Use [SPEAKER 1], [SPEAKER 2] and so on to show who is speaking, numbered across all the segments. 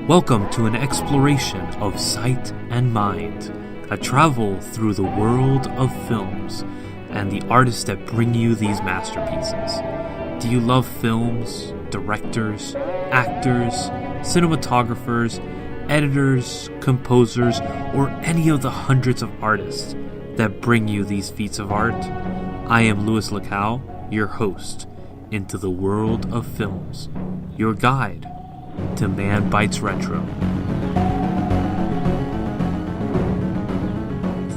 [SPEAKER 1] Welcome to an exploration of sight and mind, a travel through the world of films and the artists that bring you these masterpieces. Do you love films, directors, actors, cinematographers, editors, composers, or any of the hundreds of artists that bring you these feats of art? I am Luis Lacau, your host into the world of films, your guide to Manbitesretro.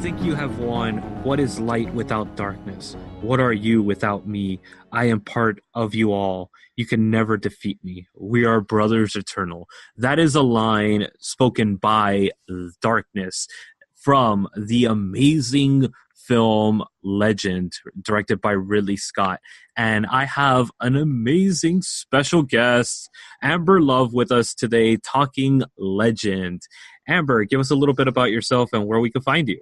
[SPEAKER 1] Think you have won. What is light without darkness? What are you without me? I am part of you all. You can never defeat me. We are brothers eternal. That is a line spoken by Darkness from the amazing film Legend, directed by Ridley Scott. And I have an amazing special guest, amberlove, with us today talking Legend. Amber, give us a little bit about yourself and where we can find you.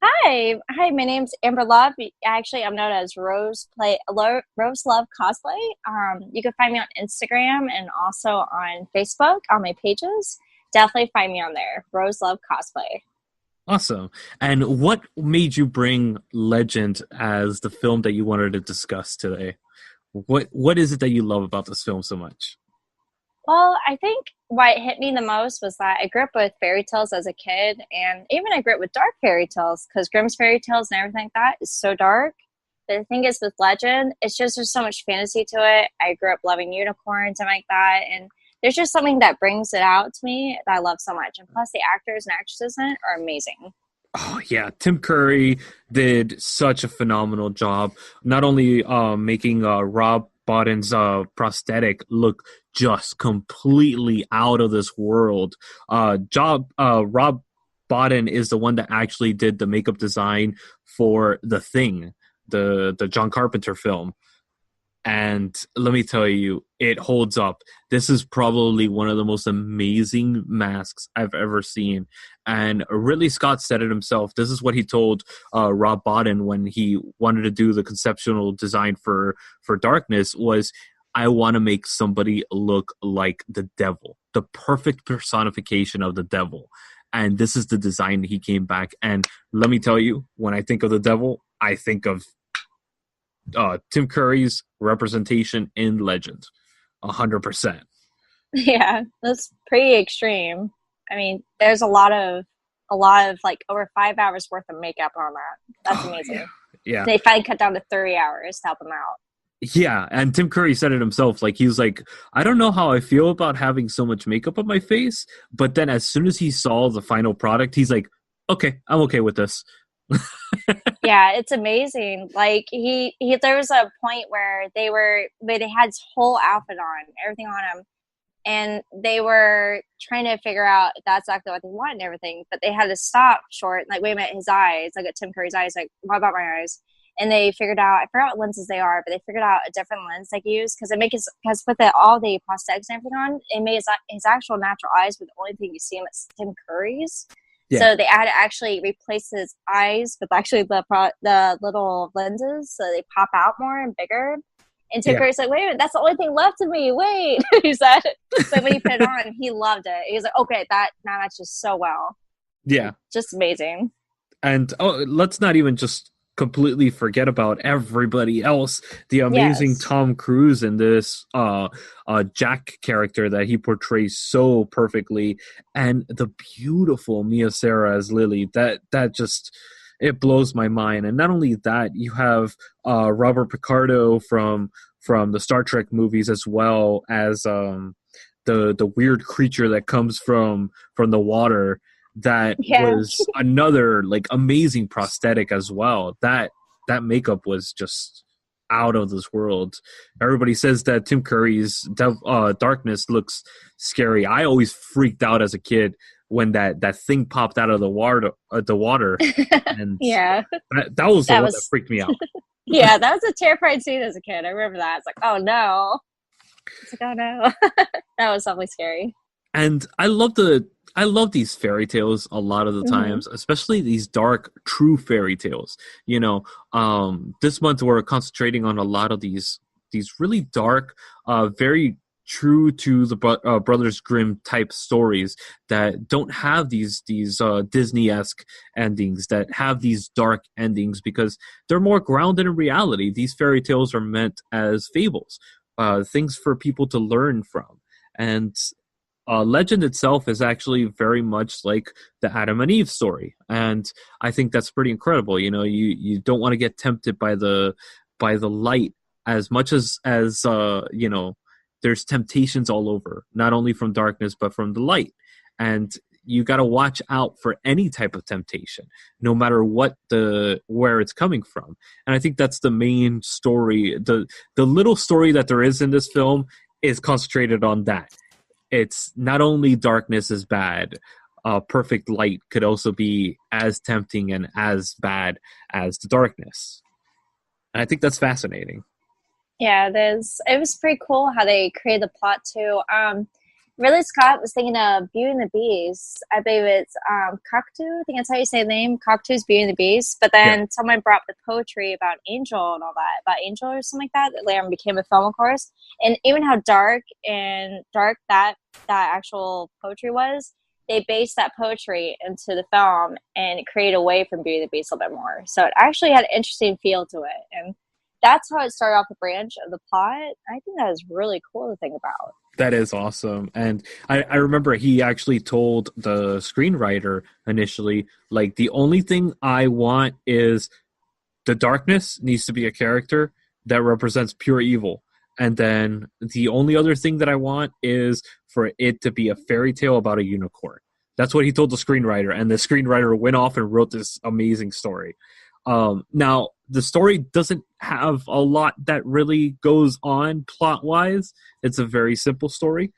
[SPEAKER 2] Hi, my name's amberlove. Actually, I'm known as Rose Love Cosplay. You can find me on Instagram and also on Facebook on my pages. Definitely find me on there, Rose Love Cosplay.
[SPEAKER 1] Awesome. And what made you bring Legend as the film that you wanted to discuss today? What is it that you love about this film so much?
[SPEAKER 2] Well, I think what hit me the most was that I grew up with fairy tales as a kid, and even I grew up with dark fairy tales because Grimm's fairy tales and everything like that is so dark. But the thing is with Legend, it's just there's so much fantasy to it. I grew up loving unicorns and like that, and there's just something that brings it out to me that I love so much. And plus, the actors and actresses in it are amazing.
[SPEAKER 1] Oh, yeah. Tim Curry did such a phenomenal job, not only making Rob Bottin's prosthetic look just completely out of this world. Rob Bottin is the one that actually did the makeup design for The Thing, the John Carpenter film. And let me tell you, it holds up. This is probably one of the most amazing masks I've ever seen. And Ridley Scott said it himself. This is what he told Rob Bottin when he wanted to do the conceptual design for Darkness was, I want to make somebody look like the devil, the perfect personification of the devil. And this is the design he came back. And let me tell you, when I think of the devil, I think of Tim Curry's representation in Legend, 100%.
[SPEAKER 2] Yeah, that's pretty extreme. I mean, there's a lot of like over 5 hours worth of makeup on that. That's amazing.
[SPEAKER 1] Yeah.
[SPEAKER 2] They finally cut down to 30 hours to help him out.
[SPEAKER 1] Yeah, and Tim Curry said it himself. Like, he was like, I don't know how I feel about having so much makeup on my face, but then as soon as he saw the final product, he's like, okay, I'm okay with this.
[SPEAKER 2] Yeah, it's amazing. Like he there was a point where they had his whole outfit on, everything on him, and they were trying to figure out if that's exactly what they wanted and everything, but they had to stop short and like, wait a minute, his eyes, like at Tim Curry's eyes, like, what about my eyes? And they figured out, I forgot what lenses they are, but they figured out a different lens they could use because with all the prosthetics and everything on, it made his actual natural eyes, but the only thing you see him at Tim Curry's. Yeah. So they had to actually replace his eyes with actually the little lenses so they pop out more and bigger. And Tim Curry's like, wait a minute, that's the only thing left of me. Wait, he said. So when he put it on, he loved it. He was like, okay, that now matches so well.
[SPEAKER 1] Yeah.
[SPEAKER 2] Just amazing.
[SPEAKER 1] And let's not even just completely forget about everybody else. The amazing Tom Cruise in this Jack character that he portrays so perfectly, and the beautiful Sara as Lily. That just, it blows my mind. And not only that, you have Robert Picardo from the Star Trek movies, as well as the weird creature that comes from the water. That was another like amazing prosthetic as well. That makeup was just out of this world. Everybody says that Tim Curry's Darkness looks scary. I always freaked out as a kid when that thing popped out of the water. And that was one that freaked me out.
[SPEAKER 2] Yeah, that was a terrifying scene as a kid. I remember that. It's like, oh no. It's like, oh no. That was definitely scary.
[SPEAKER 1] And I love these fairy tales a lot of the times, especially these dark, true fairy tales. You know, this month we're concentrating on a lot of these really dark, very true to the Brothers Grimm type stories that don't have these Disney-esque endings, that have these dark endings, because they're more grounded in reality. These fairy tales are meant as fables, things for people to learn from. And Legend itself is actually very much like the Adam and Eve story, and I think that's pretty incredible. You don't want to get tempted by the light as much as there's temptations all over, not only from darkness but from the light, and you got to watch out for any type of temptation, no matter where it's coming from. And I think that's the main story. The little story that there is in this film is concentrated on that. It's not only darkness is bad, perfect light could also be as tempting and as bad as the darkness. And I think that's fascinating.
[SPEAKER 2] Yeah, it was pretty cool how they created the plot too. Ridley Scott was thinking of Beauty and the Beast. I believe it's Cocteau. I think that's how you say the name. Cocteau's Beauty and the Beast. But then someone brought the poetry about Angel and all that, about Angel or something like that later became a film, of course. And even how dark that actual poetry was, they based that poetry into the film and it created away from Beauty and the Beast a little bit more. So it actually had an interesting feel to it. And that's how it started off the branch of the plot. I think that is really cool to think about.
[SPEAKER 1] That is awesome. And I remember he actually told the screenwriter initially, like, the only thing I want is the darkness needs to be a character that represents pure evil. And then the only other thing that I want is for it to be a fairy tale about a unicorn. That's what he told the screenwriter. And the screenwriter went off and wrote this amazing story. Now, the story doesn't have a lot that really goes on plot-wise. It's a very simple story,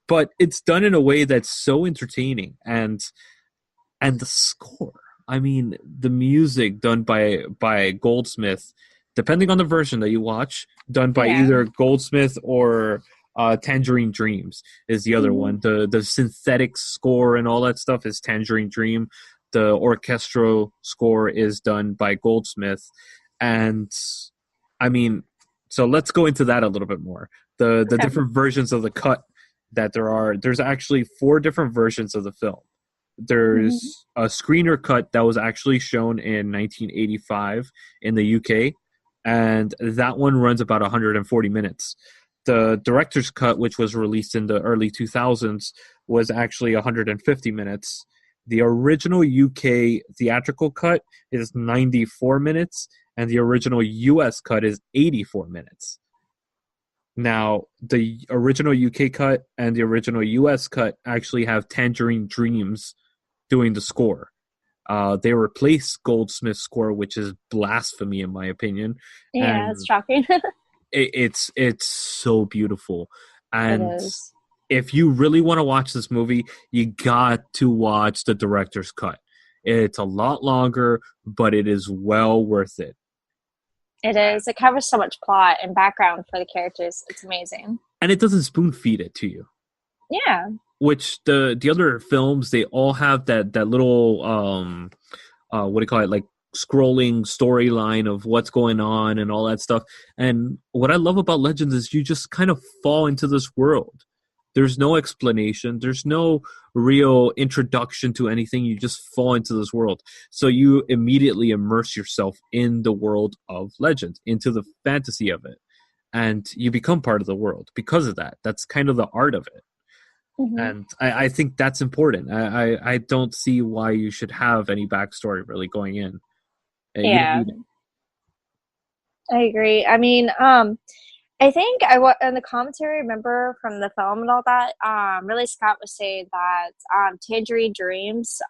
[SPEAKER 1] but it's done in a way that's so entertaining. And the score, I mean, the music done by Goldsmith, depending on the version that you watch, done by either Goldsmith or Tangerine Dreams is the other one. The synthetic score and all that stuff is Tangerine Dream. The orchestral score is done by Goldsmith. And I mean, so let's go into that a little bit more. The different versions of the cut that there's actually 4 different versions of the film. There's a screener cut that was actually shown in 1985 in the UK, and that one runs about 140 minutes. The director's cut, which was released in the early 2000s, was actually 150 minutes. The original UK theatrical cut is 94 minutes, and the original US cut is 84 minutes. Now, the original UK cut and the original US cut actually have Tangerine Dreams doing the score. They replaced Goldsmith's score, which is blasphemy in my opinion.
[SPEAKER 2] Yeah,
[SPEAKER 1] and
[SPEAKER 2] it's shocking.
[SPEAKER 1] it's so beautiful. And
[SPEAKER 2] it is.
[SPEAKER 1] If you really want to watch this movie, you got to watch the director's cut. It's a lot longer, but it is well worth it.
[SPEAKER 2] It is. It covers so much plot and background for the characters. It's amazing.
[SPEAKER 1] And it doesn't spoon feed it to you.
[SPEAKER 2] Yeah.
[SPEAKER 1] Which the other films, they all have that little what do you call it, like scrolling storyline of what's going on and all that stuff. And what I love about Legends is you just kind of fall into this world. There's no explanation. There's no real introduction to anything. You just fall into this world. So you immediately immerse yourself in the world of Legends, into the fantasy of it. And you become part of the world because of that. That's kind of the art of it. And I think that's important. I don't see why you should have any backstory really going in.
[SPEAKER 2] Yeah. I agree. I mean, I think in the commentary, remember from the film and all that, Ridley Scott was saying that Tangerine Dreams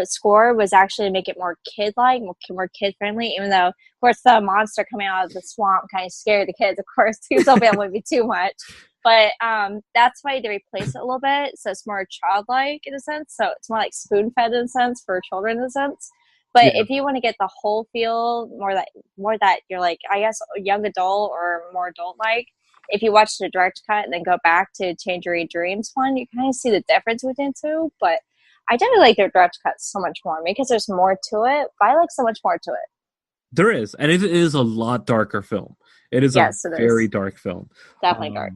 [SPEAKER 2] score was actually to make it more kid-like, more kid-friendly, even though, of course, the monster coming out of the swamp kind of scared the kids, of course, because they'll be able to be too much. But that's why they replace it a little bit, so it's more childlike in a sense. So it's more like spoon-fed in a sense for children in a sense. But if you want to get the whole feel, more that you're like, I guess, a young adult or more adult-like, if you watch the direct cut and then go back to Tangerine Dreams one, you kind of see the difference between the two. But I definitely like their direct cut so much more because there's more to it. But I like so much more to it.
[SPEAKER 1] There is, and it is a lot darker film. It is a very dark film.
[SPEAKER 2] Definitely dark.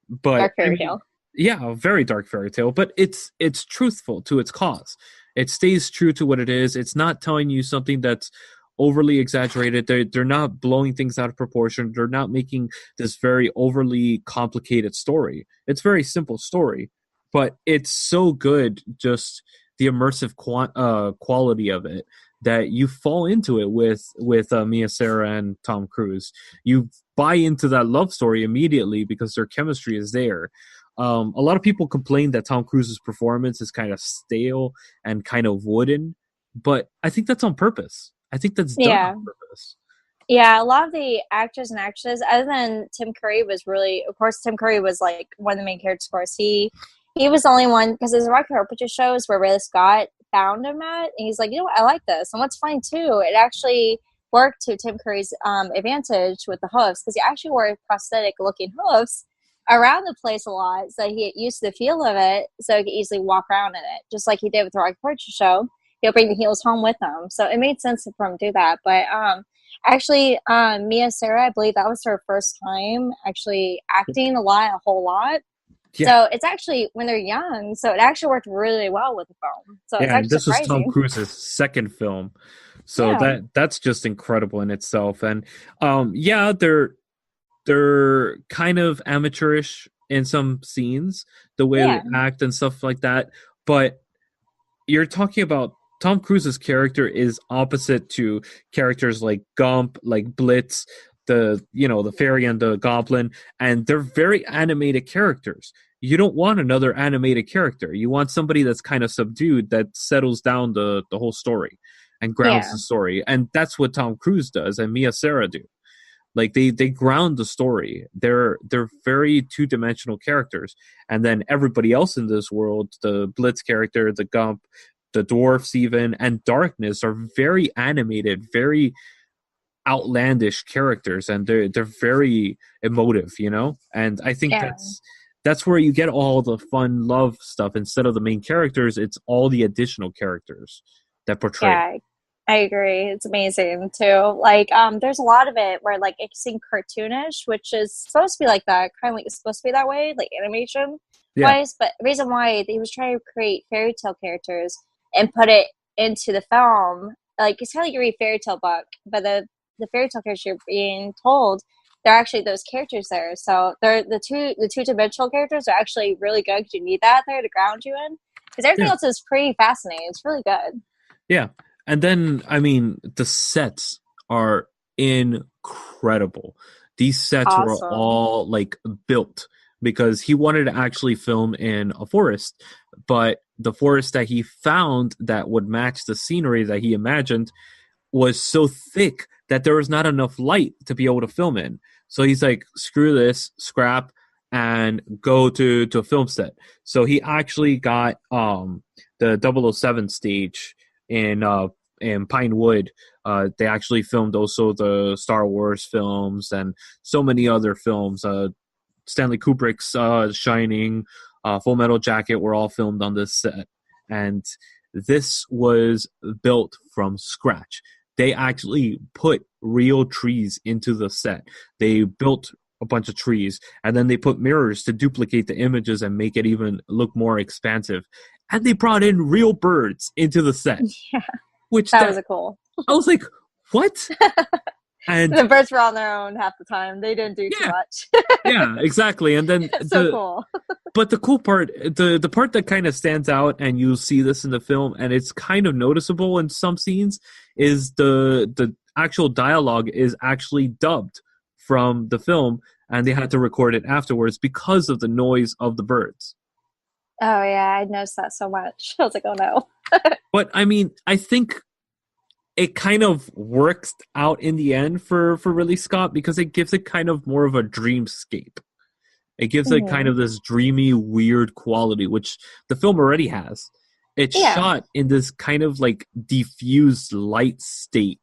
[SPEAKER 1] But
[SPEAKER 2] Dark
[SPEAKER 1] I
[SPEAKER 2] fairy
[SPEAKER 1] mean,
[SPEAKER 2] tale.
[SPEAKER 1] yeah, a very dark fairy tale, but it's truthful to its cause. It stays true to what it is. It's not telling you something that's overly exaggerated. They're not blowing things out of proportion. They're not making this very overly complicated story. It's a very simple story, but it's so good, just the immersive quality of it, that you fall into it with Mia Sara and Tom Cruise. You buy into that love story immediately because their chemistry is there. A lot of people complain that Tom Cruise's performance is kind of stale and kind of wooden, but I think that's on purpose. I think that's done on
[SPEAKER 2] Yeah.
[SPEAKER 1] purpose.
[SPEAKER 2] Yeah, a lot of the actors and actresses, other than Tim Curry, was really, of course, Tim Curry was like one of the main characters. Of course, he was the only one because there's a Rocky Horror Picture shows where Ridley Scott found him at, and he's like, you know what, I like this. And what's funny too, it actually worked to Tim Curry's advantage with the hoofs because he actually wore prosthetic looking hoofs around the place a lot, so he get used to the feel of it, so he could easily walk around in it, just like he did with the Rocky Horror Picture Show. He'll bring the heels home with him, so it made sense for him to do that. But actually, Mia Sara, I believe that was her first time actually acting a whole lot.
[SPEAKER 1] Yeah,
[SPEAKER 2] So it's actually when they're young, so it actually worked really well with the film. So it's
[SPEAKER 1] yeah, and
[SPEAKER 2] actually
[SPEAKER 1] this was Tom
[SPEAKER 2] surprising.
[SPEAKER 1] Cruise's second film, so
[SPEAKER 2] Yeah,
[SPEAKER 1] that's just incredible in itself. And yeah, they're kind of amateurish in some scenes, the way they
[SPEAKER 2] yeah,
[SPEAKER 1] act and stuff like that. But you're talking about Tom Cruise's character is opposite to characters like Gump, like Blitz, the fairy and the goblin, and they're very animated characters. You don't want another animated character. You want somebody that's kind of subdued, that settles down the whole story and grounds
[SPEAKER 2] yeah,
[SPEAKER 1] the story. And that's what Tom Cruise does and Mia Sara do. Like they ground the story. They're very two-dimensional characters, and then everybody else in this world, the Blitz character, the Gump, the dwarfs, even, and Darkness, are very animated, very outlandish characters, and they're very emotive, and I think
[SPEAKER 2] yeah,
[SPEAKER 1] that's where you get all the fun love stuff. Instead of the main characters, it's all the additional characters that portray.
[SPEAKER 2] yeah. I agree. It's amazing too. Like, there's a lot of it where like it seems cartoonish, which is supposed to be like that, kind of like it's supposed to be that way, like animation
[SPEAKER 1] Yeah,
[SPEAKER 2] wise. But the reason why he was trying to create fairy tale characters and put it into the film, like it's kind of like you read fairy tale book, but the fairy tale characters you're being told, they're actually those characters there. So they're the two dimensional characters are actually really good because you need that there to ground you in. Because everything
[SPEAKER 1] yeah,
[SPEAKER 2] else is pretty fascinating. It's really good.
[SPEAKER 1] yeah. And then, I mean, the sets are incredible. These sets were
[SPEAKER 2] Awesome.
[SPEAKER 1] all like built because he wanted to actually film in a forest, but the forest that he found that would match the scenery that he imagined was so thick that there was not enough light to be able to film in. So he's like, screw this, scrap, and go to a film set. So he actually got the 007 stage in Pinewood. They actually filmed also the Star Wars films and so many other films. Stanley Kubrick's Shining, Full Metal Jacket were all filmed on this set. And this was built from scratch. They actually put real trees into the set. They built a bunch of trees, and then they put mirrors to duplicate the images and make it even look more expansive. And they brought in real birds into the set,
[SPEAKER 2] Yeah,
[SPEAKER 1] which
[SPEAKER 2] that was
[SPEAKER 1] that
[SPEAKER 2] a cool.
[SPEAKER 1] I was like, what? And
[SPEAKER 2] The birds were on their own half the time. They didn't do too
[SPEAKER 1] yeah,
[SPEAKER 2] much.
[SPEAKER 1] yeah, exactly. And then
[SPEAKER 2] So
[SPEAKER 1] the
[SPEAKER 2] cool.
[SPEAKER 1] but the cool part, the part that kind of stands out, and you'll see this in the film, and it's kind of noticeable in some scenes, is the actual dialogue is actually dubbed from the film, and they had to record it afterwards because of the noise of the birds.
[SPEAKER 2] Oh yeah, I noticed that so much. I was like, oh no.
[SPEAKER 1] But I mean, I think it kind of works out in the end for Ridley Scott because it gives it kind of more of a dreamscape. It gives it kind
[SPEAKER 2] Hmm.
[SPEAKER 1] of this dreamy, weird quality, which the film already has. It's
[SPEAKER 2] Yeah.
[SPEAKER 1] shot in this kind of like diffused light state,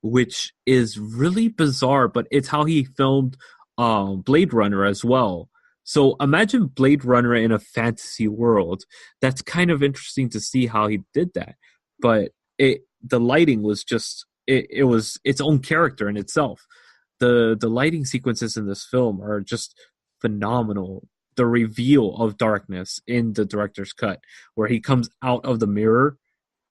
[SPEAKER 1] which is really bizarre, but it's how he filmed Blade Runner as well. So imagine Blade Runner in a fantasy world. That's kind of interesting to see how he did that. But the lighting was just it was its own character in itself. The lighting sequences in this film are just phenomenal. the reveal of darkness in the director's cut, where he comes out of the mirror.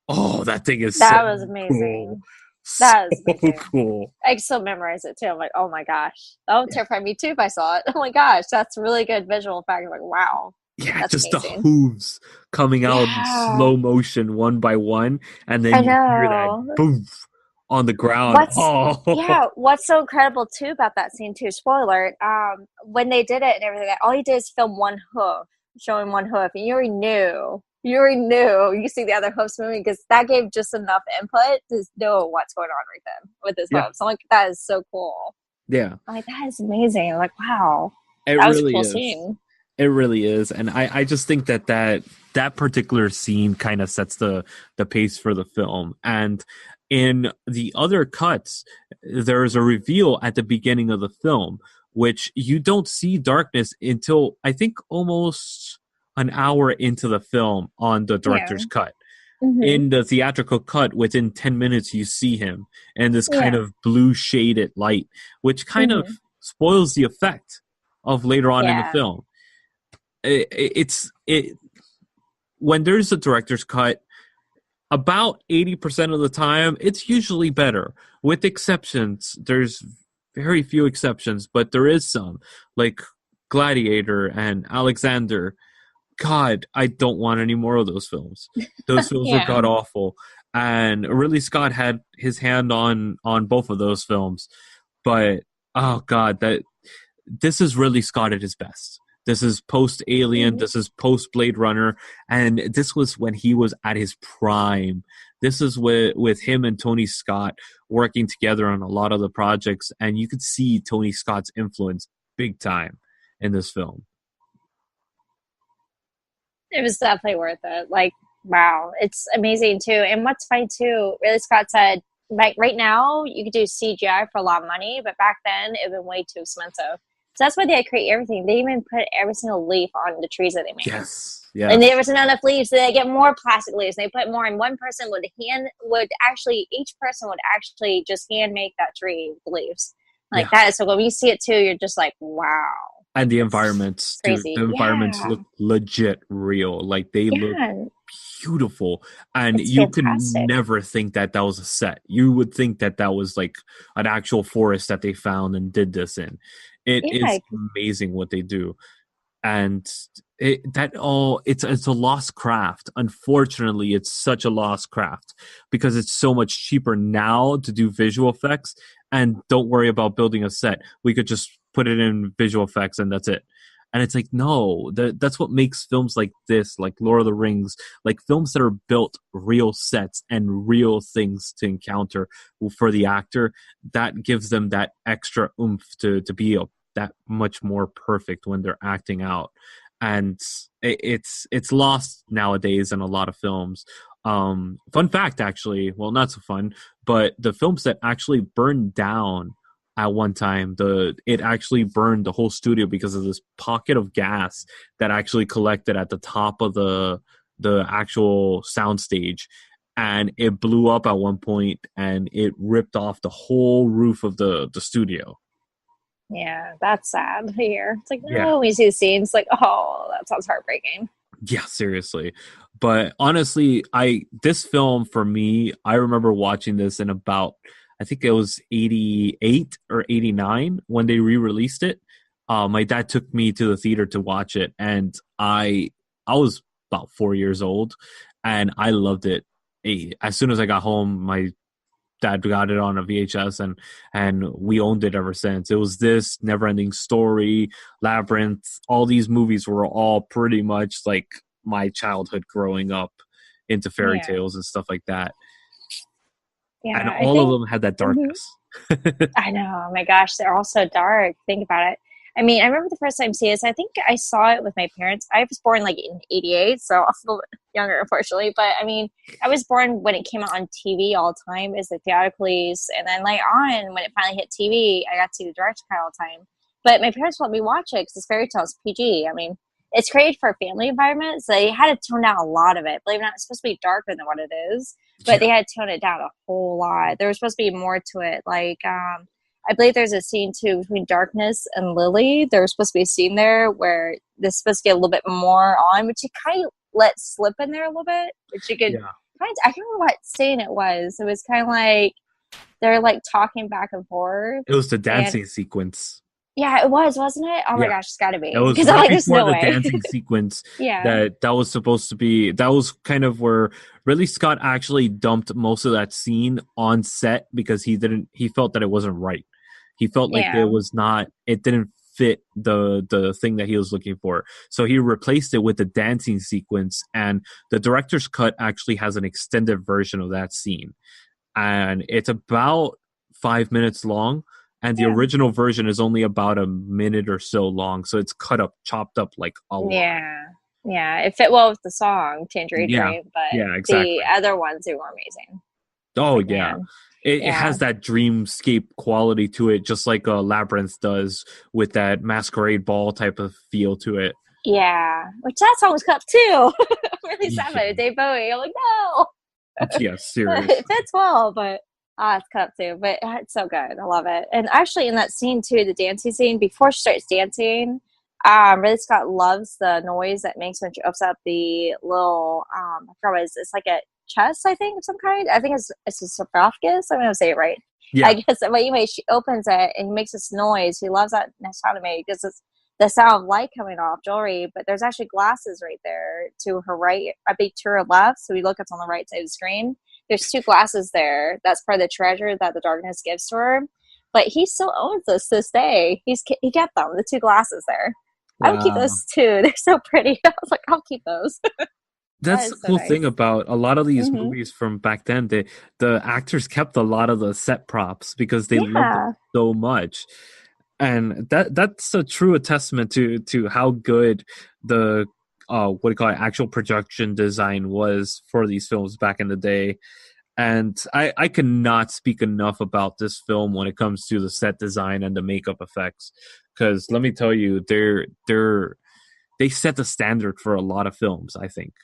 [SPEAKER 1] Oh, that thing is
[SPEAKER 2] That
[SPEAKER 1] so
[SPEAKER 2] was amazing.
[SPEAKER 1] cool. So
[SPEAKER 2] That is amazing.
[SPEAKER 1] cool.
[SPEAKER 2] I still memorize it too. I'm like, oh my gosh, that would terrify me too if I saw it. Oh my gosh, that's really good visual effect. I'm like, wow,
[SPEAKER 1] Yeah,
[SPEAKER 2] that's
[SPEAKER 1] just the
[SPEAKER 2] amazing.
[SPEAKER 1] hooves coming out in
[SPEAKER 2] Yeah,
[SPEAKER 1] slow motion one by one, and then
[SPEAKER 2] I
[SPEAKER 1] you hear that
[SPEAKER 2] know.
[SPEAKER 1] boom on the ground. Oh,
[SPEAKER 2] What's so incredible too about that scene too, spoiler alert, when they did it and everything, all he did is film one hoof, showing one hoof, and you already knew you see the other hoofs moving, because that gave just enough input to know what's going on right then with his
[SPEAKER 1] yeah,
[SPEAKER 2] hoofs. I'm like, that is so cool.
[SPEAKER 1] yeah.
[SPEAKER 2] I'm like, that is amazing. I'm like, wow,
[SPEAKER 1] It
[SPEAKER 2] that was a
[SPEAKER 1] really
[SPEAKER 2] cool
[SPEAKER 1] is.
[SPEAKER 2] scene.
[SPEAKER 1] It really is, and I just think that particular scene kind of sets the pace for the film. And in the other cuts, there is a reveal at the beginning of the film, which you don't see darkness until I think almost an hour into the film on the
[SPEAKER 2] Yeah.
[SPEAKER 1] director's cut.
[SPEAKER 2] Mm-hmm.
[SPEAKER 1] In the theatrical cut, within 10 minutes, you see him in this kind
[SPEAKER 2] Yeah.
[SPEAKER 1] of blue shaded light, which kind of
[SPEAKER 2] Mm-hmm.
[SPEAKER 1] spoils the effect of later on in the
[SPEAKER 2] Yeah.
[SPEAKER 1] film. It when there's a director's cut, about 80% of the time it's usually better, with exceptions. There's very few exceptions, but there is some, like Gladiator and Alexander. God, I don't want any more of those films. Those films were
[SPEAKER 2] Yeah.
[SPEAKER 1] god awful, and Ridley Scott had his hand on both of those films. But oh god, that this is Ridley Scott at his best. This is post Alien.
[SPEAKER 2] Mm-hmm.
[SPEAKER 1] This is post Blade Runner, and this was when he was at his prime. This is with him and Tony Scott working together on a lot of the projects, and you could see Tony Scott's influence big time in this film.
[SPEAKER 2] It was definitely worth it. Like, wow, it's amazing too. And what's funny too, really, Scott said, like, right now you could do CGI for a lot of money, but back then it would be way too expensive. So that's why they had to create everything. They even put every single leaf on the trees that they made.
[SPEAKER 1] Yes,
[SPEAKER 2] And
[SPEAKER 1] yes,
[SPEAKER 2] there wasn't enough leaves, so they get more plastic leaves. And they put more, and one person each person would actually just hand make that tree with the leaves. Like,
[SPEAKER 1] yeah.
[SPEAKER 2] that is so cool. When you see it too, you're just like, wow,
[SPEAKER 1] And the
[SPEAKER 2] it's
[SPEAKER 1] environments, dude,
[SPEAKER 2] crazy.
[SPEAKER 1] the environments
[SPEAKER 2] Yeah,
[SPEAKER 1] look legit real. Like they look
[SPEAKER 2] yeah,
[SPEAKER 1] beautiful, and
[SPEAKER 2] it's
[SPEAKER 1] you could
[SPEAKER 2] fantastic.
[SPEAKER 1] never think that that was a set. You would think that that was like an actual forest that they found and did this in. It
[SPEAKER 2] Yeah,
[SPEAKER 1] is amazing what they do, and it's a lost craft. Unfortunately, it's such a lost craft because it's so much cheaper now to do visual effects, and don't worry about building a set. We could just put it in visual effects and that's it. And it's like, no, that's what makes films like this, like Lord of the Rings, like films that are built real sets and real things to encounter for the actor. That gives them that extra oomph to be that much more perfect when they're acting out. And it's lost nowadays in a lot of films. Fun fact, actually, well, not so fun, but the films that actually burned down at one time, it actually burned the whole studio because of this pocket of gas that actually collected at the top of the actual soundstage, and it blew up at one point and it ripped off the whole roof of the studio.
[SPEAKER 2] yeah, that's sad to hear. It's like,
[SPEAKER 1] Yeah.
[SPEAKER 2] no, when you see the scenes, like, oh, that sounds heartbreaking.
[SPEAKER 1] Yeah, seriously. But honestly, I this film for me, I remember watching this in about, I think it was 88 or 89 when they re-released it. My dad took me to the theater to watch it, and I was about 4 years old, and I loved it. As soon as I got home, my dad got it on a VHS, and we owned it ever since. It was this Neverending Story, Labyrinth. All these movies were all pretty much like my childhood growing up into fairy
[SPEAKER 2] Yeah,
[SPEAKER 1] tales and stuff like that. And
[SPEAKER 2] yeah, I
[SPEAKER 1] all of
[SPEAKER 2] think.
[SPEAKER 1] them had that
[SPEAKER 2] Mhm.
[SPEAKER 1] darkness.
[SPEAKER 2] I know. Oh my gosh, they're all so dark. Think about it. I mean, I remember the first time seeing this. I think I saw it with my parents. I was born like in '88, so I'm a little bit younger, unfortunately. But I mean, I was born when it came out on TV all the time as the theatricals, and then later on, when it finally hit TV, I got to see the director cut all the time. But my parents let me watch it because it's fairy tales PG. I mean, it's created for a family environment, so they had to tone down a lot of it. Believe it or not, it's supposed to be darker than what it is, but
[SPEAKER 1] Yeah.
[SPEAKER 2] they had to tone it down a whole lot. There was supposed to be more to it, like I believe there's a scene too between Darkness and Lily. There's supposed to be a scene there where this is supposed to get a little bit more on, which you kind of let slip in there a little bit, which you could
[SPEAKER 1] Yeah.
[SPEAKER 2] I can't remember what scene it was. It was kind of like they're like talking back and forth.
[SPEAKER 1] It was the
[SPEAKER 2] And
[SPEAKER 1] dancing sequence.
[SPEAKER 2] yeah, it was, wasn't it? Oh my
[SPEAKER 1] Yeah.
[SPEAKER 2] gosh, it's got to
[SPEAKER 1] It
[SPEAKER 2] be.
[SPEAKER 1] was
[SPEAKER 2] Because I'm
[SPEAKER 1] right
[SPEAKER 2] like, there's
[SPEAKER 1] before
[SPEAKER 2] no
[SPEAKER 1] the
[SPEAKER 2] way.
[SPEAKER 1] dancing sequence
[SPEAKER 2] Yeah.
[SPEAKER 1] that was supposed to be. That was kind of where Ridley Scott actually dumped most of that scene on set because he felt that it wasn't right. He felt like
[SPEAKER 2] Yeah.
[SPEAKER 1] it didn't fit the thing that he was looking for. So he replaced it with the dancing sequence, and the director's cut actually has an extended version of that scene. And it's about 5 minutes long, and the
[SPEAKER 2] Yeah.
[SPEAKER 1] original version is only about a minute or so long, so it's chopped up like a lot.
[SPEAKER 2] Yeah. Yeah. It fit well with the song Tangerine
[SPEAKER 1] Yeah,
[SPEAKER 2] Dream, but
[SPEAKER 1] yeah,
[SPEAKER 2] the
[SPEAKER 1] exactly.
[SPEAKER 2] other ones, they were amazing.
[SPEAKER 1] Oh
[SPEAKER 2] Like,
[SPEAKER 1] yeah,
[SPEAKER 2] man.
[SPEAKER 1] it
[SPEAKER 2] Yeah.
[SPEAKER 1] has that dreamscape quality to it, just like Labyrinth does, with that masquerade ball type of feel to it.
[SPEAKER 2] Yeah. Which that song was cut too. I'm really sad about
[SPEAKER 1] Yeah,
[SPEAKER 2] it. Dave Bowie. I'm like, no.
[SPEAKER 1] yeah,
[SPEAKER 2] It
[SPEAKER 1] seriously.
[SPEAKER 2] fits well, but it's cut up too. But it's so good. I love it. And actually, in that scene too, the dancing scene, before she starts dancing, Ridley Scott loves the noise that makes when she opens up the little, I forgot what it is. It's like a chest, I think, of some kind. I think it's a sarcophagus. I'm going to say it right. I
[SPEAKER 1] Yeah,
[SPEAKER 2] guess. But anyway, she opens it and makes this noise. He loves that sound to me because it's the sound of light coming off jewelry, but there's actually glasses right there to her right, I think to her left. So we look, it's on the right side of the screen. There's two glasses there. That's part of the treasure that the darkness gives to her. But he still owns this day. He kept them, the two glasses there. I would keep
[SPEAKER 1] wow.
[SPEAKER 2] those too. They're so pretty. I was like, I'll keep those. That
[SPEAKER 1] That's the
[SPEAKER 2] is so
[SPEAKER 1] cool thing
[SPEAKER 2] nice.
[SPEAKER 1] about a lot of these
[SPEAKER 2] Mm-hmm.
[SPEAKER 1] movies from back then. The actors kept a lot of the set props because they loved them
[SPEAKER 2] Yeah,
[SPEAKER 1] so much, and that's a true testament to how good the what do you call it, actual production design was for these films back in the day. And I cannot speak enough about this film when it comes to the set design and the makeup effects, because let me tell you, they set the standard for a lot of films, I think.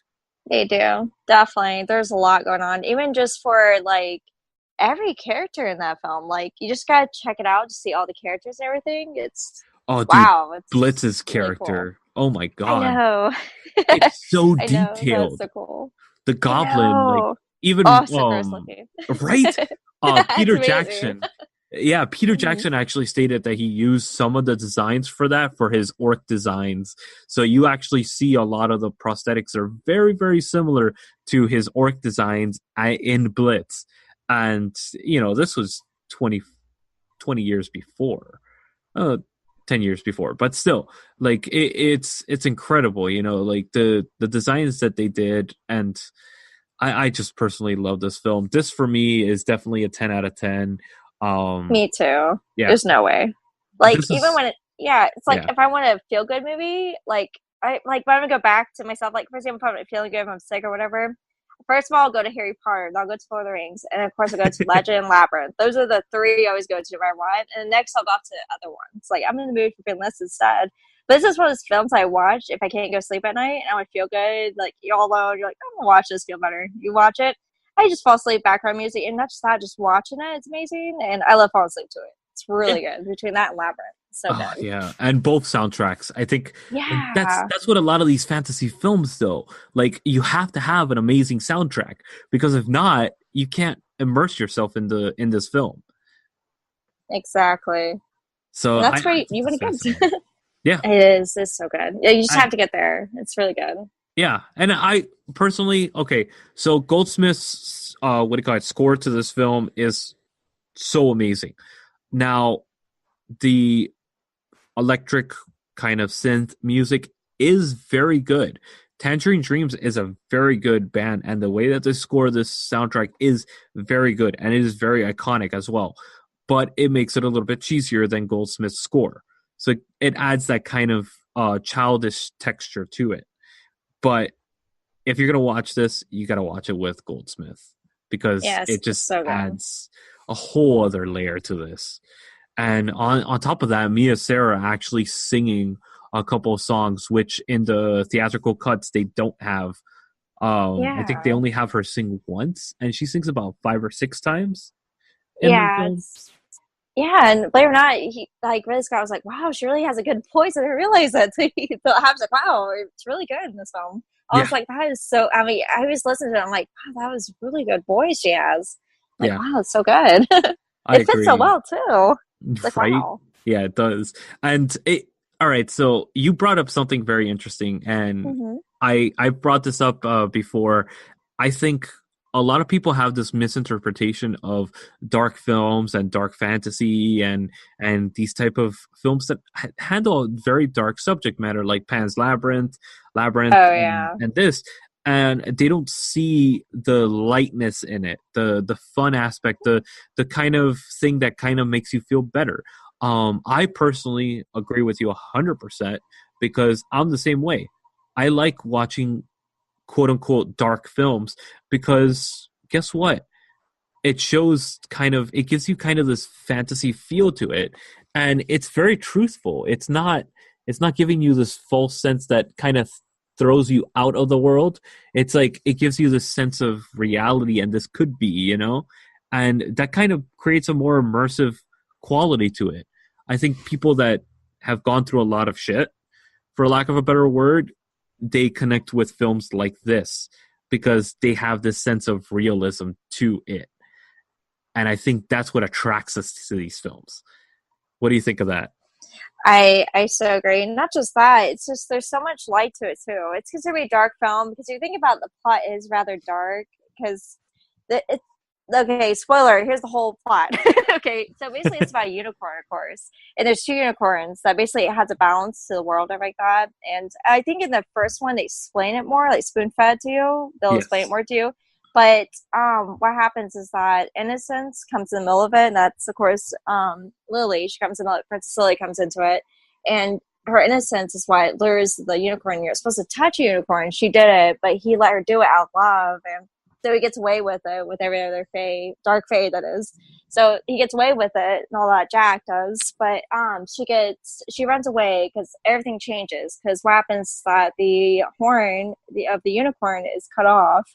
[SPEAKER 2] they do. Definitely. There's a lot going on. Even just for like every character in that film. Like you just gotta check it out to see all the characters and everything. It's
[SPEAKER 1] Oh, dude,
[SPEAKER 2] wow, it's
[SPEAKER 1] Blitz's
[SPEAKER 2] really cool.
[SPEAKER 1] character. Oh my
[SPEAKER 2] I
[SPEAKER 1] god.
[SPEAKER 2] know.
[SPEAKER 1] It's so
[SPEAKER 2] I know. That's
[SPEAKER 1] detailed.
[SPEAKER 2] so cool.
[SPEAKER 1] The
[SPEAKER 2] I
[SPEAKER 1] goblin, like
[SPEAKER 2] know.
[SPEAKER 1] even
[SPEAKER 2] Oh, so gross looking.
[SPEAKER 1] right?
[SPEAKER 2] It's
[SPEAKER 1] Peter
[SPEAKER 2] amazing.
[SPEAKER 1] Jackson. Yeah, Peter
[SPEAKER 2] Hmm.
[SPEAKER 1] Jackson actually stated that he used some of the designs for that for his orc designs. So you actually see a lot of the prosthetics are very, very similar to his orc designs in Blitz. And, this was 20 years before. uh 10 years before, but still, like it's incredible, like the designs that they did. And I just personally love this film. This for me is definitely a 10 out of 10.
[SPEAKER 2] Me too.
[SPEAKER 1] Yeah,
[SPEAKER 2] There's no way. Like
[SPEAKER 1] this
[SPEAKER 2] even
[SPEAKER 1] is
[SPEAKER 2] when yeah, it's like
[SPEAKER 1] yeah.
[SPEAKER 2] if I want a feel good movie, like I like if I'm gonna go back to myself, like for example, if I'm feeling good, if I'm sick or whatever. First of all, I'll go to Harry Potter, then I'll go to Lord of the Rings, and of course I'll go to Legend and Labyrinth. Those are the three I always go to no matter what. And next I'll go off to other ones. Like I'm in the mood for good lists instead. But this is one of those films I watch if I can't go sleep at night and I want to feel good, like you're all alone, you're like, I'm gonna watch this, feel better. You watch it, I just fall asleep, background music, and not just that, just watching it. It's amazing, and I love falling asleep to it. It's
[SPEAKER 1] Yeah.
[SPEAKER 2] really good between that and Labyrinth. So
[SPEAKER 1] Oh
[SPEAKER 2] good.
[SPEAKER 1] yeah, and both soundtracks, I think. And that's
[SPEAKER 2] Yeah,
[SPEAKER 1] that's what a lot of these fantasy films, though, like you have to have an amazing soundtrack, because if not, you can't immerse yourself in this film.
[SPEAKER 2] exactly.
[SPEAKER 1] So
[SPEAKER 2] And
[SPEAKER 1] I
[SPEAKER 2] that's where
[SPEAKER 1] think
[SPEAKER 2] you
[SPEAKER 1] it's
[SPEAKER 2] want to
[SPEAKER 1] fascinating.
[SPEAKER 2] get.
[SPEAKER 1] Yeah.
[SPEAKER 2] It is. It's so good. Yeah, you just
[SPEAKER 1] I,
[SPEAKER 2] have to get there. It's really good.
[SPEAKER 1] Yeah, and I personally, okay, so Goldsmith's what do you call it, score to this film is so amazing. Now, the electric kind of synth music is very good. Tangerine Dreams is a very good band, and the way that they score this soundtrack is very good, and it is very iconic as well. But it makes it a little bit cheesier than Goldsmith's score, so it adds that kind of childish texture to it. But if you're gonna watch this, you gotta watch it with Goldsmith, because
[SPEAKER 2] Yes,
[SPEAKER 1] it
[SPEAKER 2] it's
[SPEAKER 1] just
[SPEAKER 2] so good.
[SPEAKER 1] adds a whole other layer to this. And on top of that, Mia Sara actually singing a couple of songs, which in the theatrical cuts they don't have. I think they
[SPEAKER 2] Yeah.
[SPEAKER 1] only have her sing once, and she sings about 5 or 6 times in the
[SPEAKER 2] Yeah,
[SPEAKER 1] film.
[SPEAKER 2] it's Yeah, and believe it or not, he like Ridley Scott was like, "Wow, she really has a good voice." I didn't realize that. So I was like, "Wow, it's really good in this film." I
[SPEAKER 1] Yeah,
[SPEAKER 2] was like, "That is so." I mean, I was listening to it. I'm like, "Wow, that was a really good voice she has." Like,
[SPEAKER 1] yeah,
[SPEAKER 2] wow, it's so good.
[SPEAKER 1] I
[SPEAKER 2] It fits so
[SPEAKER 1] agree.
[SPEAKER 2] well too. It's like,
[SPEAKER 1] Right?
[SPEAKER 2] wow.
[SPEAKER 1] Yeah, it does. And it all right, so you brought up something very interesting, and
[SPEAKER 2] Hmm.
[SPEAKER 1] I brought this up before. I think a lot of people have this misinterpretation of dark films and dark fantasy and these type of films that handle very dark subject matter like Pan's Labyrinth
[SPEAKER 2] Oh yeah.
[SPEAKER 1] and this, and they don't see the lightness in it, the fun aspect, the kind of thing that kind of makes you feel better. I personally agree with you 100% because I'm the same way. I like watching quote unquote dark films because guess what? It shows it gives you kind of this fantasy feel to it, and it's very truthful. It's not giving you this false sense that kind of throws you out of the world. It's like it gives you this sense of reality, and this could be, and that kind of creates a more immersive quality to it. I think people that have gone through a lot of shit, for lack of a better word, they connect with films like this because they have this sense of realism to it. And I think that's what attracts us to these films. What do you think of that?
[SPEAKER 2] I so agree. Not just that, it's just there's so much light to it too. It's considered a dark film because you think about the plot is rather dark because it's okay. Spoiler. Here's the whole plot. Okay, so basically it's about a unicorn, of course, and there's two unicorns that basically it has a balance to the world and like that. And I think in the first one they explain it more, like spoon fed to you. They'll explain it
[SPEAKER 1] Yes.
[SPEAKER 2] more to you. But what happens is that innocence comes in the middle of it, and that's of course Lily. She comes in, Princess Lily comes into it, and her innocence is what lures the unicorn. You're supposed to touch a unicorn. She did it, but he let her do it out of love, and so he gets away with it with every other fae, dark fae that is. So he gets away with it, and all that Jack does. But she runs away because everything changes. Because what happens is that the horn of the unicorn is cut off,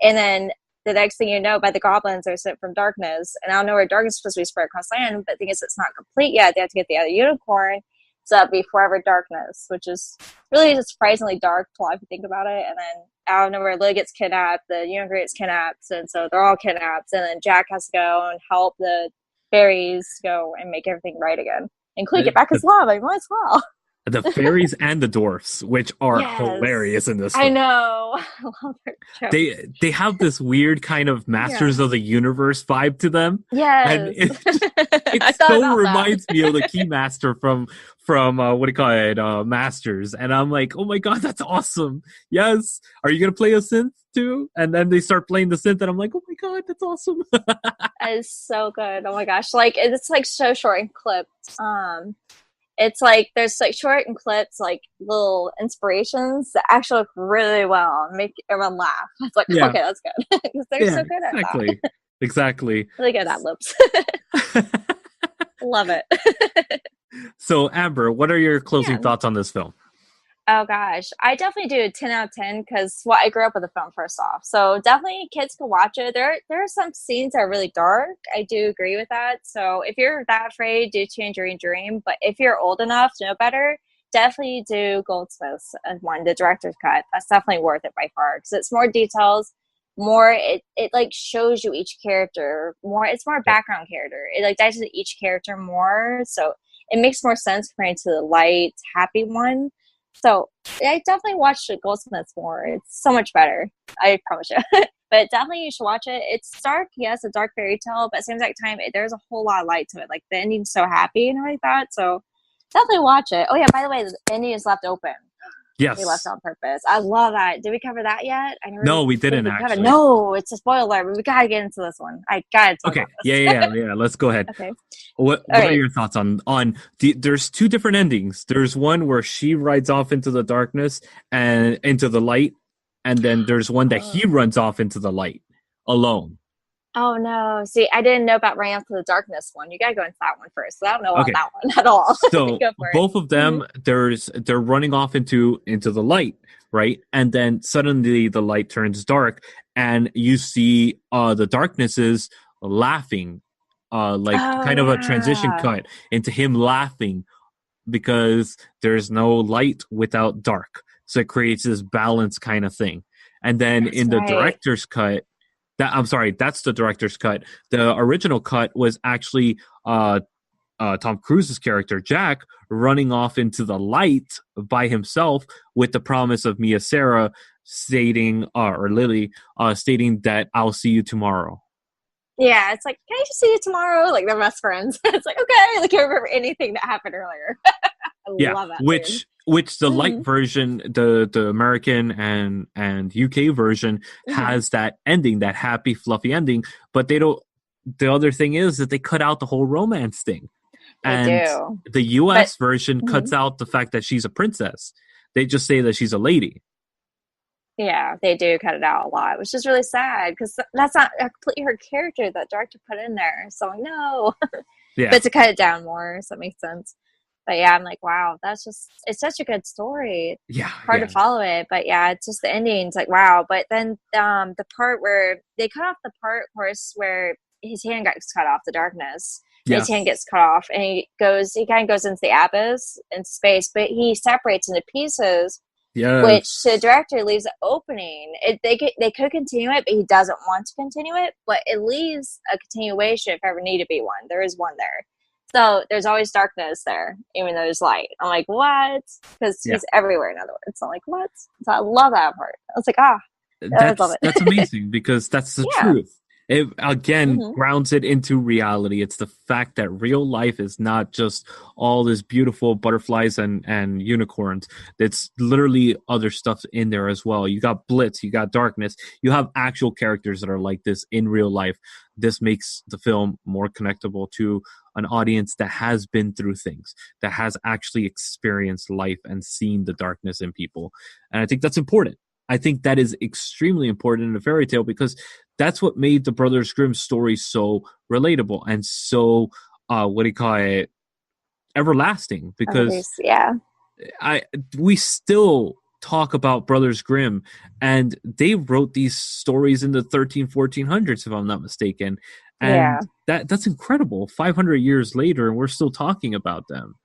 [SPEAKER 2] and then the next thing you know, by the goblins are sent from darkness. And I don't know where darkness is supposed to be spread across land, but the thing is, it's not complete yet. They have to get the other unicorn. So that'd be forever darkness, which is really a surprisingly dark plot if you think about it. And then out of nowhere, Lily gets kidnapped, the unicorn gets kidnapped, and so they're all kidnapped. And then Jack has to go and help the fairies go and make everything right again, including get back his love. I might as well.
[SPEAKER 1] The fairies and the dwarfs, which are
[SPEAKER 2] Yes,
[SPEAKER 1] hilarious in this
[SPEAKER 2] I
[SPEAKER 1] film.
[SPEAKER 2] know. I love their jokes.
[SPEAKER 1] They have this weird kind of
[SPEAKER 2] Yeah.
[SPEAKER 1] Masters of the Universe vibe to them, and
[SPEAKER 2] Yes.
[SPEAKER 1] it
[SPEAKER 2] I thought
[SPEAKER 1] so
[SPEAKER 2] about that.
[SPEAKER 1] reminds me of the Keymaster from what do you call it, Masters. And I'm like, oh my god, that's awesome. Yes, are you gonna play a synth too? And then they start playing the synth, and I'm like, oh my god, that's awesome.
[SPEAKER 2] That is so good. Oh my gosh. Like it's like so short and clipped. It's like there's like short and clips, like little inspirations that actually look really well and make everyone laugh. It's like,
[SPEAKER 1] Yeah,
[SPEAKER 2] okay, that's good. Because they're
[SPEAKER 1] yeah,
[SPEAKER 2] so good at
[SPEAKER 1] exactly,
[SPEAKER 2] that.
[SPEAKER 1] exactly.
[SPEAKER 2] Really good at lips. Love it.
[SPEAKER 1] So, Amber, what are your closing
[SPEAKER 2] Yeah.
[SPEAKER 1] thoughts on this film?
[SPEAKER 2] Oh gosh, I definitely do a 10 out of 10 because well, I grew up with the film first off, so definitely kids can watch it. There are some scenes that are really dark. I do agree with that. So if you're that afraid, do Tangerine Dream. But if you're old enough to know better, definitely do Goldsmith's one, the director's cut. That's definitely worth it by far because it's more details, more it like shows you each character more. It's more background character. It like dives into each character more, so it makes more sense compared to the light, happy one. So I definitely watched Goldsmiths more. It's so much better. I promise you. But definitely you should watch it. It's dark, yes, a dark fairy tale, but at the same exact time, there's a whole lot of light to it. Like the ending's so happy and everything like that. So definitely watch it. Oh yeah, by the way, the ending is left open. They left
[SPEAKER 1] Yes.
[SPEAKER 2] it on purpose. I love that. Did we cover that yet? I never
[SPEAKER 1] No, we
[SPEAKER 2] think
[SPEAKER 1] didn't
[SPEAKER 2] we covered.
[SPEAKER 1] actually.
[SPEAKER 2] No, it's a spoiler, but we gotta get into this one. I gotta talk
[SPEAKER 1] Okay.
[SPEAKER 2] about
[SPEAKER 1] Yeah,
[SPEAKER 2] this.
[SPEAKER 1] yeah, yeah. Let's go ahead.
[SPEAKER 2] Okay. All
[SPEAKER 1] What are
[SPEAKER 2] right.
[SPEAKER 1] your thoughts there's two different endings. There's one where she rides off into the darkness and into the light, and then there's one that he
[SPEAKER 2] Oh.
[SPEAKER 1] runs off into the light alone.
[SPEAKER 2] Oh no! See, I didn't know about Running Out to the Darkness one. You gotta go into that one first. So I don't know about
[SPEAKER 1] Okay.
[SPEAKER 2] that one at all.
[SPEAKER 1] So
[SPEAKER 2] Go for it.
[SPEAKER 1] both of
[SPEAKER 2] Mhm.
[SPEAKER 1] them, they're running off into the light, right? And then suddenly the light turns dark, and you see the darkness is laughing like
[SPEAKER 2] Oh
[SPEAKER 1] kind of a transition
[SPEAKER 2] yeah,
[SPEAKER 1] cut into him laughing because there's no light without dark. So it creates this balance kind of thing. And then
[SPEAKER 2] that's
[SPEAKER 1] in the
[SPEAKER 2] right.
[SPEAKER 1] director's cut, I'm sorry, that's the director's cut. The original cut was actually Tom Cruise's character Jack running off into the light by himself with the promise of Mia Sara stating, or Lily stating that I'll see you tomorrow.
[SPEAKER 2] Yeah, it's like, can I just see you tomorrow? Like they're best friends. It's like, okay, like I remember anything that happened earlier. I
[SPEAKER 1] Yeah,
[SPEAKER 2] love that scene.
[SPEAKER 1] which the light
[SPEAKER 2] Hmm.
[SPEAKER 1] version, the American and UK version
[SPEAKER 2] Hmm.
[SPEAKER 1] has that ending, that happy fluffy ending, but they don't. The other thing is that they cut out the whole romance thing,
[SPEAKER 2] They
[SPEAKER 1] and
[SPEAKER 2] do,
[SPEAKER 1] the
[SPEAKER 2] but
[SPEAKER 1] US version
[SPEAKER 2] mhm.
[SPEAKER 1] cuts out the fact that she's a princess. They just say that she's a lady.
[SPEAKER 2] Yeah, they do cut it out a lot, which is really sad because that's not completely her character that director put in there. So no,
[SPEAKER 1] Yeah,
[SPEAKER 2] but to cut it down more, so it makes sense. But yeah, I'm like, wow, that's just it's such a good story.
[SPEAKER 1] yeah,
[SPEAKER 2] Hard to
[SPEAKER 1] yeah,
[SPEAKER 2] follow it, but yeah, it's just the ending's like wow. But then the part where they cut off the part, of course, where his hand gets cut off, the darkness. His hand
[SPEAKER 1] yes,
[SPEAKER 2] gets cut off, and he kind of goes into the abyss in space, but he separates into pieces, which the
[SPEAKER 1] yes,
[SPEAKER 2] director leaves an opening. They could continue it, but he doesn't want to continue it. But it leaves a continuation if ever need to be one. There is one there. So there's always darkness there, even though there's light. I'm like, what? Because
[SPEAKER 1] yeah.
[SPEAKER 2] he's everywhere, in other words. I'm like, what? So I love that part. I was like, ah, I love
[SPEAKER 1] That's
[SPEAKER 2] it.
[SPEAKER 1] amazing because that's the
[SPEAKER 2] Yeah.
[SPEAKER 1] truth. It again
[SPEAKER 2] Hmm.
[SPEAKER 1] grounds it into reality. It's the fact that real life is not just all this beautiful butterflies and unicorns. It's literally other stuff in there as well. You got blitz, you got darkness, you have actual characters that are like this in real life. This makes the film more connectable to an audience that has been through things, that has actually experienced life and seen the darkness in people. And I think that's important. I think that is extremely important in a fairy tale because that's what made the Brothers Grimm story so relatable and so what do you call it, everlasting. Because
[SPEAKER 2] Yeah.
[SPEAKER 1] I we still talk about Brothers Grimm, and they wrote these stories in the 1400s, if I'm not mistaken, and
[SPEAKER 2] Yeah.
[SPEAKER 1] that's incredible. 500 years later, and we're still talking about them.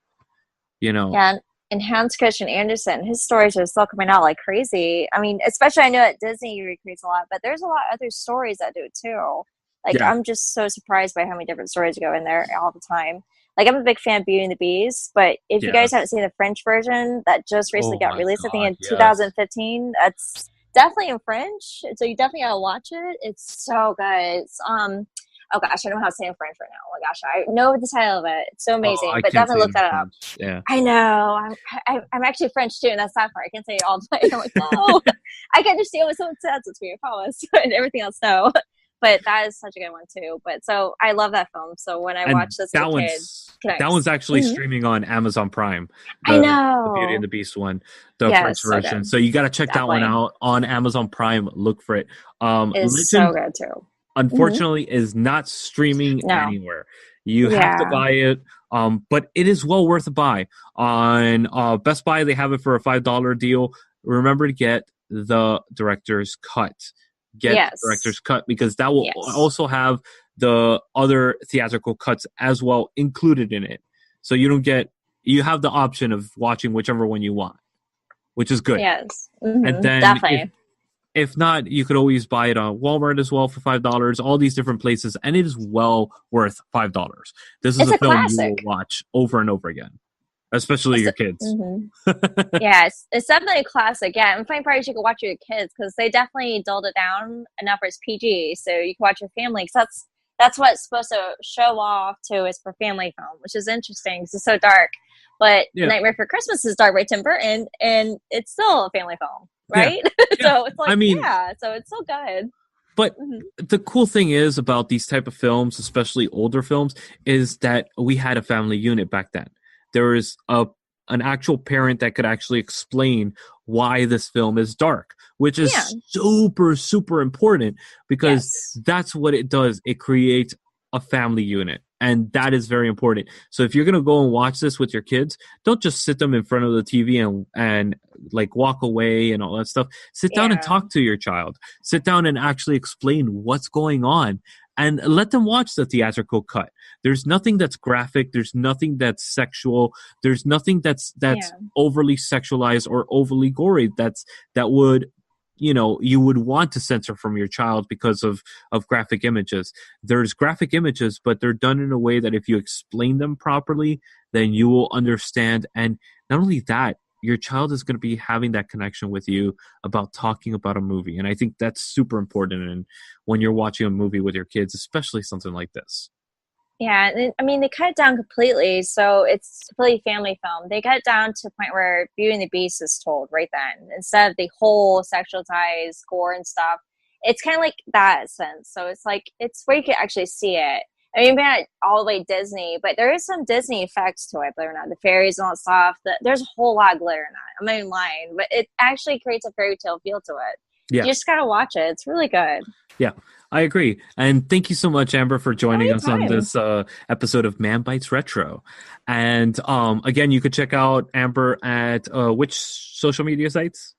[SPEAKER 1] You know,
[SPEAKER 2] Yeah. And Hans Christian Andersen, his stories are still coming out like crazy. I mean, especially I know at Disney he recreates a lot, but there's a lot of other stories that do it too. Like
[SPEAKER 1] yeah,
[SPEAKER 2] I'm just so surprised by how many different stories go in there all the time. Like I'm a big fan of Beauty and the Beast, but if you guys haven't
[SPEAKER 1] yes.
[SPEAKER 2] seen the French version that just recently
[SPEAKER 1] Oh
[SPEAKER 2] got
[SPEAKER 1] my
[SPEAKER 2] released, I think
[SPEAKER 1] God,
[SPEAKER 2] in
[SPEAKER 1] yes.
[SPEAKER 2] 2015, that's definitely in French. So you definitely gotta watch it. It's so good. It's oh gosh, I don't know how to say in French right now. Oh my gosh, I know the title of it. It's so
[SPEAKER 1] Oh,
[SPEAKER 2] amazing.
[SPEAKER 1] I
[SPEAKER 2] But
[SPEAKER 1] can't say
[SPEAKER 2] definitely
[SPEAKER 1] it
[SPEAKER 2] look
[SPEAKER 1] in
[SPEAKER 2] that up.
[SPEAKER 1] French. Yeah.
[SPEAKER 2] I know. I'm actually French too, and that's that part. I can't say it all the time. I'm like, no, I can understand what someone says. It's me, I promise, and everything else, no. But that is such a good one too. But so I love that film. So when I
[SPEAKER 1] And
[SPEAKER 2] watched this as a kid,
[SPEAKER 1] that one's
[SPEAKER 2] connects.
[SPEAKER 1] actually
[SPEAKER 2] Mm-hmm.
[SPEAKER 1] streaming on Amazon Prime,
[SPEAKER 2] I
[SPEAKER 1] the Beauty and
[SPEAKER 2] know.
[SPEAKER 1] the Beast one, the French
[SPEAKER 2] Yes, so
[SPEAKER 1] version.
[SPEAKER 2] good.
[SPEAKER 1] So you got to check that one
[SPEAKER 2] Definitely,
[SPEAKER 1] out on Amazon Prime. Look for it.
[SPEAKER 2] it is so
[SPEAKER 1] Legend,
[SPEAKER 2] good too. Mm-hmm.
[SPEAKER 1] unfortunately, is not streaming
[SPEAKER 2] No,
[SPEAKER 1] anywhere. You have to
[SPEAKER 2] yeah,
[SPEAKER 1] buy it, but it is well worth a buy. On Best Buy, they have it for a $5 deal. Remember to get the director's cut. Get the
[SPEAKER 2] yes,
[SPEAKER 1] director's cut because that will
[SPEAKER 2] yes,
[SPEAKER 1] also have the other theatrical cuts as well included in it. So you have the option of watching whichever one you want, which is good.
[SPEAKER 2] yes.
[SPEAKER 1] And
[SPEAKER 2] Mm-hmm.
[SPEAKER 1] then
[SPEAKER 2] Definitely,
[SPEAKER 1] if not, you could always buy it on Walmart as well for $5. All these different places, and it is well worth $5. This is
[SPEAKER 2] it's
[SPEAKER 1] a
[SPEAKER 2] a
[SPEAKER 1] film you will
[SPEAKER 2] classic.
[SPEAKER 1] watch over and over again, especially
[SPEAKER 2] It's
[SPEAKER 1] your kids.
[SPEAKER 2] mm-hmm. Yeah, it's definitely a classic. Yeah, and funny part is you can watch it with your kids because they definitely dulled it down enough where it's PG, so you can watch your family. Because that's what it's supposed to show off to is for family film, which is interesting because it's so dark. But
[SPEAKER 1] Yeah,
[SPEAKER 2] Nightmare for Christmas is dark by Tim Burton, and it's still a family film,
[SPEAKER 1] yeah,
[SPEAKER 2] right?
[SPEAKER 1] yeah.
[SPEAKER 2] So it's
[SPEAKER 1] I
[SPEAKER 2] like,
[SPEAKER 1] mean,
[SPEAKER 2] yeah, so it's so good.
[SPEAKER 1] but
[SPEAKER 2] Mm-hmm.
[SPEAKER 1] the cool thing is about these type of films, especially older films, is that we had a family unit back then. There was a an actual parent that could actually explain why this film is dark, which
[SPEAKER 2] Yeah.
[SPEAKER 1] is super super important because
[SPEAKER 2] Yes.
[SPEAKER 1] that's what it does. It creates a family unit. And that is very important. So if you're gonna go and watch this with your kids, don't just sit them in front of the TV and like walk away and all that stuff. Sit down and
[SPEAKER 2] Yeah.
[SPEAKER 1] talk to your child. Sit down and actually explain what's going on and let them watch the theatrical cut. There's nothing that's graphic. There's nothing that's sexual. There's nothing that's overly sexualized or overly gory. That would, you would want to censor from your child because of graphic images. There's graphic images, but they're done in a way that if you explain them properly, then you will understand. And not only that, your child is going to be having that connection with you about talking about a movie. And I think that's super important. And when you're watching a movie with your kids, especially something like this.
[SPEAKER 2] Yeah, I mean, they cut it down completely, so it's completely family film. They cut it down to the point where Beauty and the Beast is told right then, instead of the whole sexual ties, gore and stuff. It's kind of like that sense. So it's like, it's where you can actually see it. I mean, not all the way Disney, but there is some Disney effects to it, believe it or not. The fairies and all that stuff. There's a whole lot of glitter in that. I'm not even lying, but it actually creates a fairy tale feel to it.
[SPEAKER 1] Yeah.
[SPEAKER 2] You just gotta watch it. It's really good.
[SPEAKER 1] Yeah, I agree. And thank you so much, Amber, for joining us on this episode of Manbitesretro. And again, you could check out Amber at which social media sites?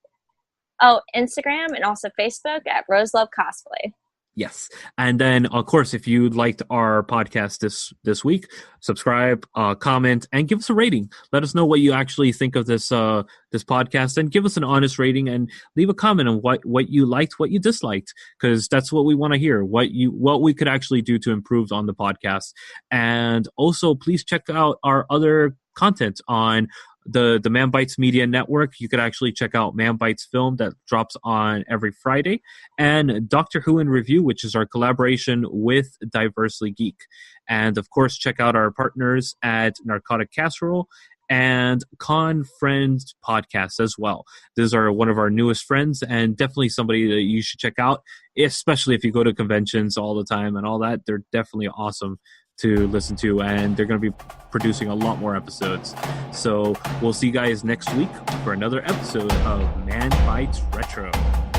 [SPEAKER 2] Oh, Instagram and also Facebook at Rose Love Cosplay.
[SPEAKER 1] Yes. And then, of course, if you liked our podcast this week, subscribe, comment, and give us a rating. Let us know what you actually think of this podcast, and give us an honest rating, and leave a comment on what you liked, what you disliked, because that's what we want to hear, what we could actually do to improve on the podcast. And also, please check out our other content on the Manbitesmedia network. You could actually check out Manbitesfilm, that drops on every Friday, and Doctor Who in Review, which is our collaboration with Diversely Geek. And of course, check out our partners at Narcotic Casserole and Con Friends podcast as well. These are one of our newest friends, and definitely somebody that you should check out, especially if you go to conventions all the time and all that. They're definitely awesome to listen to, and they're going to be producing a lot more episodes. So we'll see you guys next week for another episode of Manbitesretro.